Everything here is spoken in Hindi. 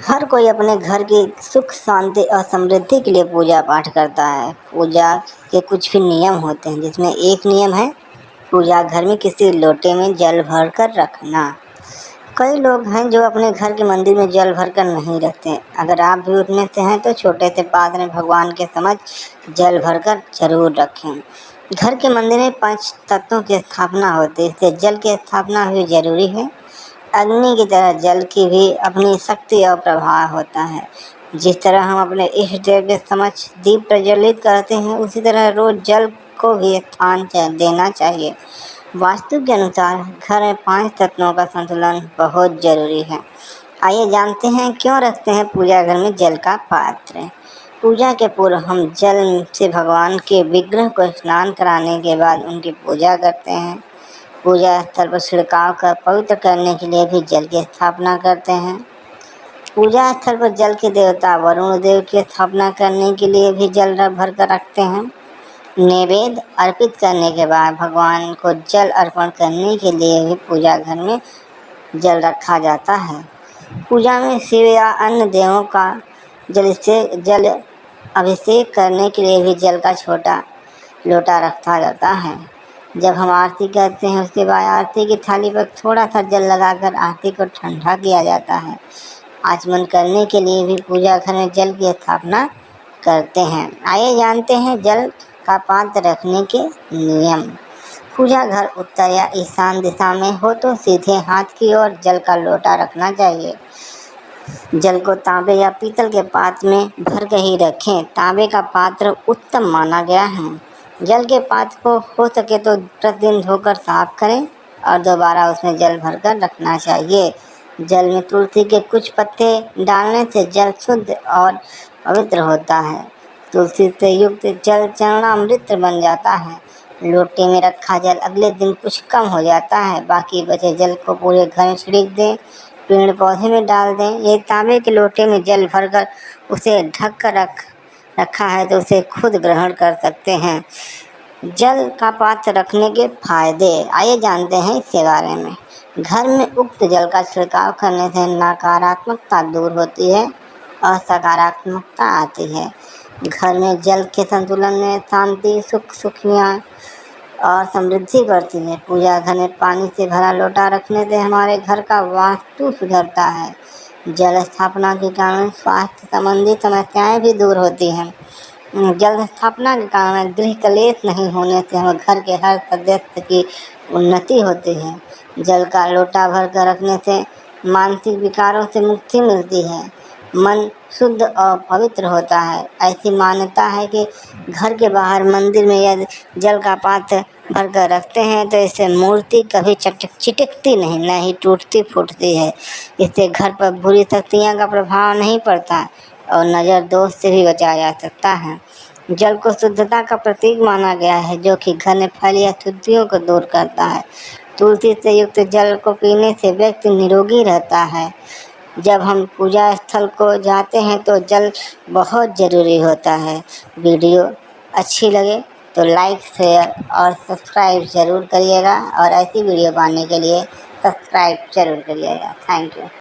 हर कोई अपने घर की सुख शांति और समृद्धि के लिए पूजा पाठ करता है। पूजा के कुछ भी नियम होते हैं, जिसमें एक नियम है पूजा घर में किसी लोटे में जल भर कर रखना। कई लोग हैं जो अपने घर के मंदिर में जल भर कर नहीं रखते। अगर आप भी उनमें से हैं तो छोटे से पात्र में भगवान के समक्ष जल भर कर जरूर रखें। घर के मंदिर में 5 तत्वों की स्थापना होती है, इसलिए जल की स्थापना भी जरूरी है। अग्नि की तरह जल की भी अपनी शक्ति और प्रभाव होता है। जिस तरह हम अपने इष्ट देव के समक्ष दीप प्रज्वलित करते हैं, उसी तरह रोज जल को भी स्थान देना चाहिए। वास्तु के अनुसार घर में 5 तत्वों का संतुलन बहुत जरूरी है। आइए जानते हैं क्यों रखते हैं पूजा घर में जल का पात्र। पूजा के पूर्व हम जल से भगवान के विग्रह को स्नान कराने के बाद उनकी पूजा करते हैं। पूजा स्थल पर छिड़काव कर पवित्र करने के लिए भी जल की स्थापना करते हैं। पूजा स्थल पर जल के देवता वरुण देव की स्थापना करने के लिए भी जल भर कर रखते हैं। नैवेद्य अर्पित करने के बाद भगवान को जल अर्पण करने के लिए भी पूजा घर में जल रखा जाता है। पूजा में शिव या अन्य देवों का जल अभिषेक करने के लिए भी जल का छोटा लोटा रखा जाता है। जब हम आरती करते हैं उसके बाद आरती की थाली पर थोड़ा सा जल लगाकर आरती को ठंडा किया जाता है। आचमन करने के लिए भी पूजा घर में जल की स्थापना करते हैं। आइए जानते हैं जल का पात्र रखने के नियम। पूजा घर उत्तर या ईशान दिशा में हो तो सीधे हाथ की ओर जल का लोटा रखना चाहिए। जल को तांबे या पीतल के पात्र में भर कर ही रखें। तांबे का पात्र उत्तम माना गया है। जल के पात्र को हो सके तो प्रतिदिन धोकर साफ करें और दोबारा उसमें जल भरकर रखना चाहिए। जल में तुलसी के कुछ पत्ते डालने से जल शुद्ध और पवित्र होता है। तुलसी से युक्त जल चरणामृत बन जाता है। लोटे में रखा जल अगले दिन कुछ कम हो जाता है। बाकी बचे जल को पूरे घर में छिड़क दें, पेड़ पौधे में डाल दें। ये तांबे के लोटे में जल भरकर उसे ढक कर रखा है तो उसे खुद ग्रहण कर सकते हैं। जल का पात्र रखने के फायदे आइए जानते हैं इसके बारे में। घर में उक्त जल का छिड़काव करने से नकारात्मकता दूर होती है और सकारात्मकता आती है। घर में जल के संतुलन में शांति, सुखियाँ और समृद्धि बढ़ती है। पूजा घर में पानी से भरा लोटा रखने से हमारे घर का वास्तु सुधरता है। जल स्थापना के कारण स्वास्थ्य संबंधी समस्याएं भी दूर होती हैं। जल स्थापना के कारण गृह कलेश नहीं होने से हमारे घर के हर सदस्य की उन्नति होती है। जल का लोटा भर कर रखने से मानसिक विकारों से मुक्ति मिलती है। मन शुद्ध और पवित्र होता है। ऐसी मान्यता है कि घर के बाहर मंदिर में यदि जल का पात्र भर कर रखते हैं तो इससे मूर्ति कभी चिटकती नहीं, न ही टूटती फूटती है। इससे घर पर बुरी शक्तियाँ का प्रभाव नहीं पड़ता और नज़र दोष से भी बचाया जा सकता है। जल को शुद्धता का प्रतीक माना गया है, जो कि घर में फैली अशुद्धियों को दूर करता है। तुलसी से युक्त जल को पीने से व्यक्ति निरोगी रहता है। जब हम पूजा स्थल को जाते हैं तो जल बहुत ज़रूरी होता है। वीडियो अच्छी लगे तो लाइक, शेयर और सब्सक्राइब ज़रूर करिएगा और ऐसी वीडियो पाने के लिए सब्सक्राइब ज़रूर करिएगा। Thank you.